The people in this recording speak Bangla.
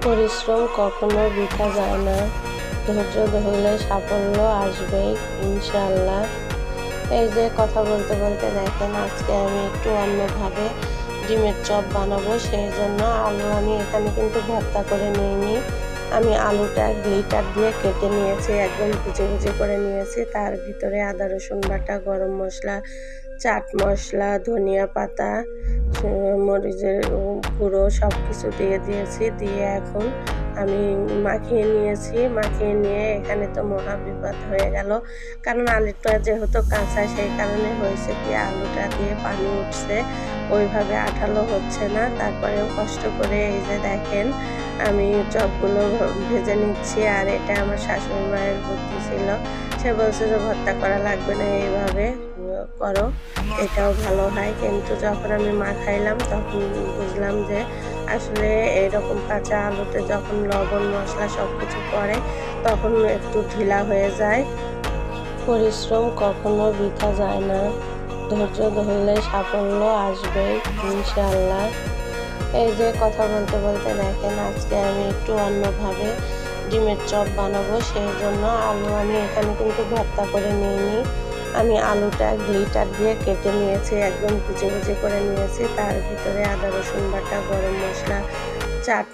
পরিশ্রম কখনো বৃথা যায় না। ধৈর্য ধরলে সাফল্য আসবেই ইনশাআল্লাহ। এই যে কথা বলতে বলতে দেখেন আজকে আমি একটু অন্যভাবে ডিমের চপ বানাবো, সেই জন্য আলু আমি এখানে কিন্তু ভর্তা করে নিইনি। আমি আলুটা গ্লিটার দিয়ে কেটে নিয়েছি, একদম কুচি কুচি করে নিয়েছি। তার ভিতরে আদা রসুন বাটা, গরম মশলা, চাট মশলা, ধনিয়া পাতা, মরিচের গুঁড়ো সব কিছু দিয়ে দিয়েছি। দিয়ে এখন আমি মাখিয়ে নিয়েছি। মাখিয়ে নিয়ে এখানে তো মহা বিপদ হয়ে গেল, কারণ আলুটা যেহেতু কাঁচা, সেই কারণে হয়েছে কি আলুটা দিয়ে পানি উঠছে, ওইভাবে আঠালো হচ্ছে না। তারপরেও কষ্ট করে এই যে দেখেন আমি চপগুলো ভেজে নিচ্ছি। আর এটা আমার শাশুড়ি মায়ের বুদ্ধি ছিল, সে বলছে যে ভর্তা করা লাগবে না, এইভাবে করো, এটাও ভালো হয়। কিন্তু যখন আমি মাখাইলাম তখন বুঝলাম যে আসলে এরকম কাঁচা আলুতে যখন লবণ মশলা সব কিছু পড়ে তখন একটু ঢিলা হয়ে যায়। পরিশ্রম কখনো বৃথা যায় না। ধৈর্য ধরলে সাফল্য আসবেই ইনশাআল্লাহ। এই যে কথা বলতে বলতে দেখেন আজকে আমি একটু অন্যভাবে ডিমের চপ বানাবো, সেই জন্য আলু আমি এখানে কিন্তু ভর্তা করে নিইনি। আমি আলুটা গ্লিটার দিয়ে কেটে নিয়েছি, একদম কুচি কুচি করে নিয়েছি। তার ভিতরে আদা রসুন বাটা, গরম মশলা, চাট